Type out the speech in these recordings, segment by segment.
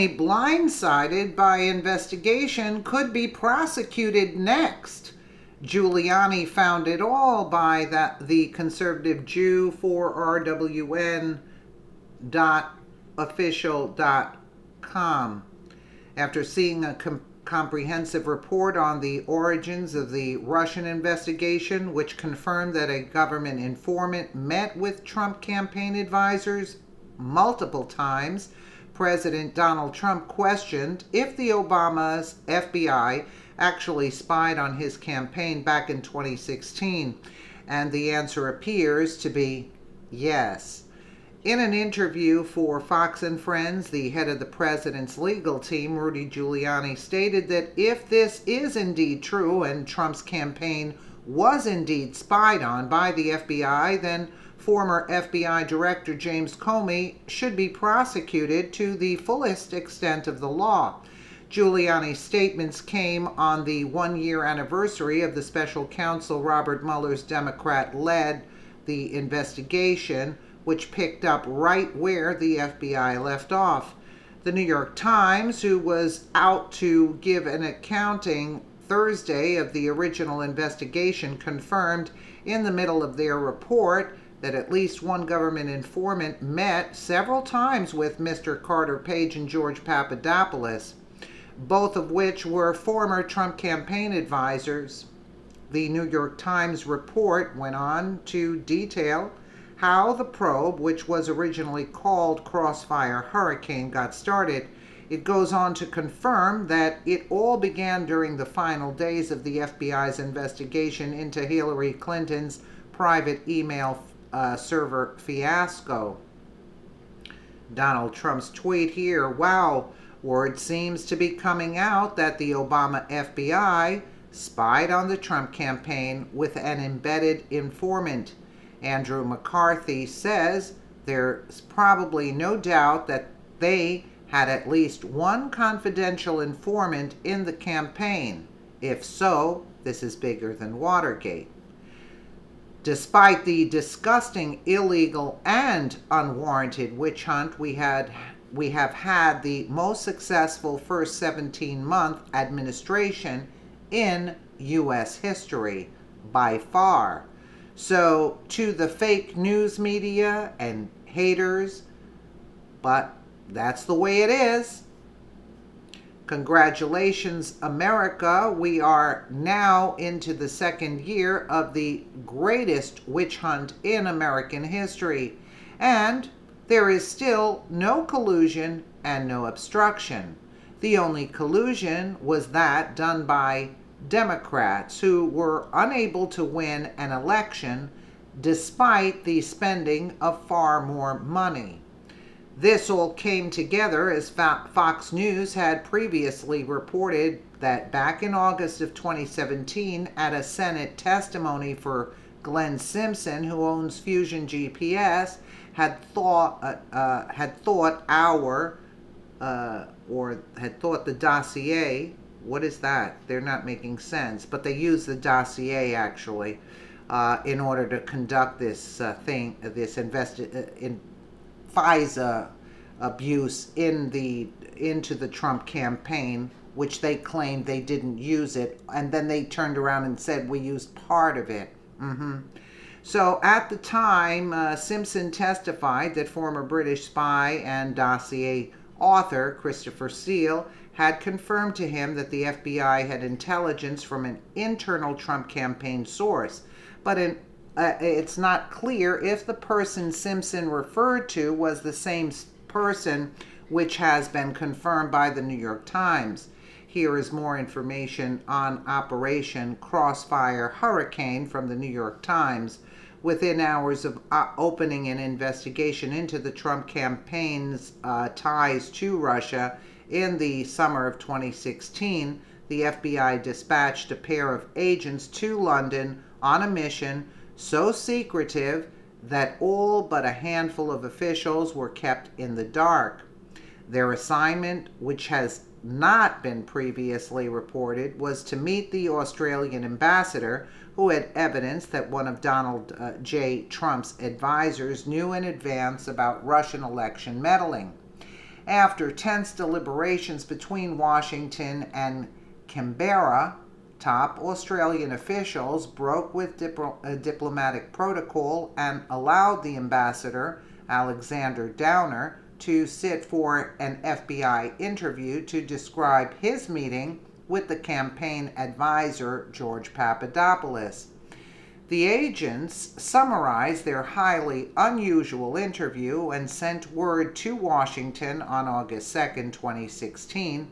Blindsided by investigation could be prosecuted next. Giuliani found it all by the conservative Jew 4rwn.official.com. After seeing a comprehensive report on the origins of the Russian investigation, which confirmed that a government informant met with Trump campaign advisors multiple times, President Donald Trump questioned if the Obama's FBI actually spied on his campaign back in 2016, and the answer appears to be yes. In an interview for Fox and Friends, the head of the president's legal team, Rudy Giuliani, stated that if this is indeed true and Trump's campaign was indeed spied on by the FBI, then former FBI Director James Comey should be prosecuted to the fullest extent of the law. Giuliani's statements came on the one-year anniversary of the special counsel Robert Mueller's Democrat-led the investigation, which picked up right where the FBI left off. The New York Times, who was out to give an accounting Thursday of the original investigation, confirmed in the middle of their report that at least one government informant met several times with Mr. Carter Page and George Papadopoulos, both of which were former Trump campaign advisors. The New York Times report went on to detail how the probe, which was originally called Crossfire Hurricane, got started. It goes on to confirm that it all began during the final days of the FBI's investigation into Hillary Clinton's private email server fiasco. Donald Trump's tweet here, wow, word seems to be coming out that the Obama FBI spied on the Trump campaign with an embedded informant. Andrew McCarthy says there's probably no doubt that they had at least one confidential informant in the campaign. If so, this is bigger than Watergate. Despite the disgusting, illegal, and unwarranted witch hunt, we have had the most successful first 17-month administration in U.S. history, by far. So, to the fake news media and haters, but that's the way it is. Congratulations, America. We are now into the second year of the greatest witch hunt in American history. And there is still no collusion and no obstruction. The only collusion was that done by Democrats who were unable to win an election despite the spending of far more money. This all came together as Fox News had previously reported that back in August of 2017, at a Senate testimony for Glenn Simpson, who owns Fusion GPS, had thought the dossier. What is that? They're not making sense, but they use the dossier actually in order to conduct this FISA abuse into the Trump campaign, which they claimed they didn't use it, and then they turned around and said we used part of it. So at the time, Simpson testified that former British spy and dossier author Christopher Steele had confirmed to him that the FBI had intelligence from an internal Trump campaign source, but it's not clear if the person Simpson referred to was the same person, which has been confirmed by the New York Times. Here is more information on Operation Crossfire Hurricane from the New York Times. Within hours of opening an investigation into the Trump campaign's ties to Russia in the summer of 2016, the FBI dispatched a pair of agents to London on a mission so secretive that all but a handful of officials were kept in the dark. Their assignment, which has not been previously reported, was to meet the Australian ambassador, who had evidence that one of Donald J. Trump's advisors knew in advance about Russian election meddling. After tense deliberations between Washington and Canberra, top Australian officials broke with diplomatic protocol and allowed the ambassador, Alexander Downer, to sit for an FBI interview to describe his meeting with the campaign advisor, George Papadopoulos. The agents summarized their highly unusual interview and sent word to Washington on August 2, 2016,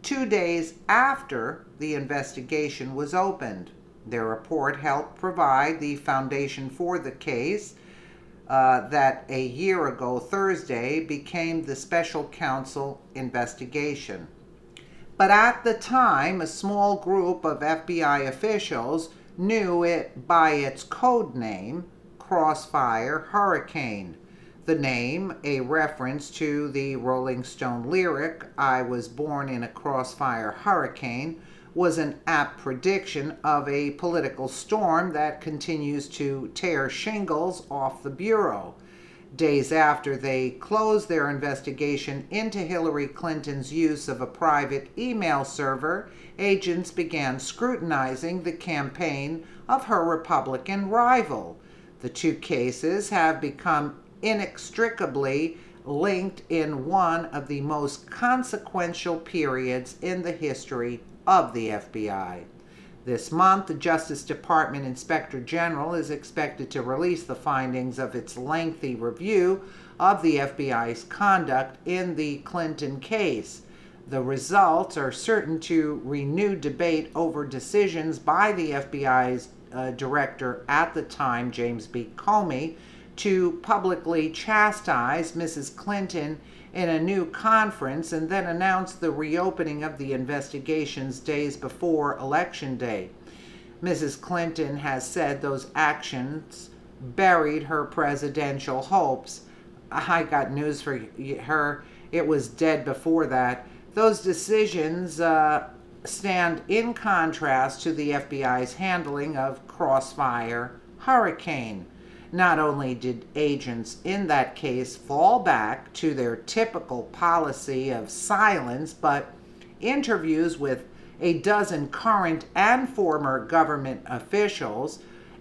2 days after the investigation was opened. Their report helped provide the foundation for the case that a year ago Thursday became the special counsel investigation. But at the time, a small group of FBI officials knew it by its code name, Crossfire Hurricane. The name, a reference to the Rolling Stone lyric, "I was born in a crossfire hurricane," was an apt prediction of a political storm that continues to tear shingles off the Bureau. Days after they closed their investigation into Hillary Clinton's use of a private email server, agents began scrutinizing the campaign of her Republican rival. The two cases have become inextricably linked in one of the most consequential periods in the history of the FBI. This month, the Justice Department Inspector General is expected to release the findings of its lengthy review of the FBI's conduct in the Clinton case. The results are certain to renew debate over decisions by the FBI's director at the time, James B. Comey, to publicly chastise Mrs. Clinton in a new conference and then announce the reopening of the investigations days before Election Day. Mrs. Clinton has said those actions buried her presidential hopes. I got news for her. It was dead before that. Those decisions stand in contrast to the FBI's handling of Crossfire Hurricane. Not only did agents in that case fall back to their typical policy of silence, but interviews with a dozen current and former government officials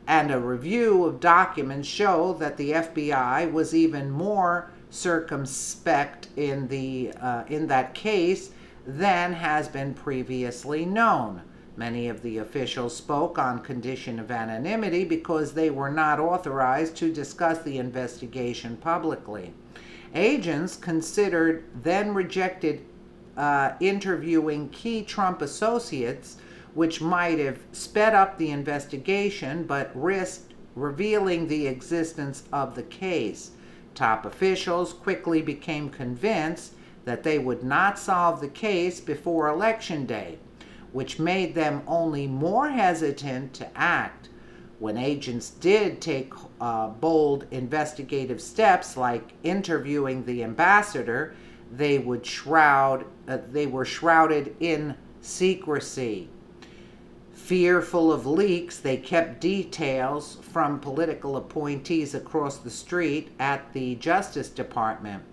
and a review of documents show that the FBI was even more circumspect in that case than has been previously known. Many of the officials spoke on condition of anonymity because they were not authorized to discuss the investigation publicly. Agents considered then rejected interviewing key Trump associates, which might have sped up the investigation but risked revealing the existence of the case. Top officials quickly became convinced that they would not solve the case before Election Day, which made them only more hesitant to act. When agents did take bold investigative steps like interviewing the ambassador, they were shrouded in secrecy. Fearful of leaks, they kept details from political appointees across the street at the Justice Department.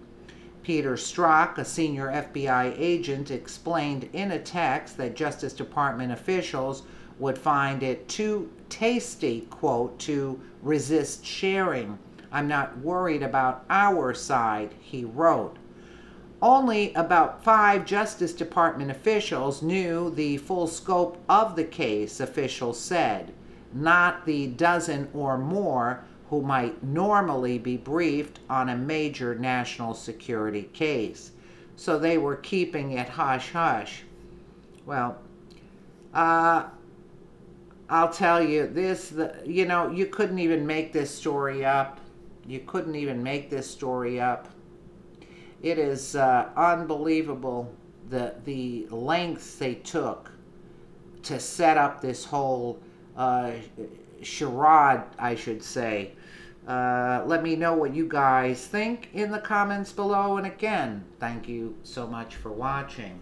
Peter Strzok, a senior FBI agent, explained in a text that Justice Department officials would find it too tasty, quote, to resist sharing. "I'm not worried about our side," he wrote. Only about 5 Justice Department officials knew the full scope of the case, officials said, not the dozen or more who might normally be briefed on a major national security case. So they were keeping it hush-hush. Well, I'll tell you this, you couldn't even make this story up. You couldn't even make this story up. It is unbelievable the lengths they took to set up this whole charade, I should say. Let me know what you guys think in the comments below. And again, thank you so much for watching.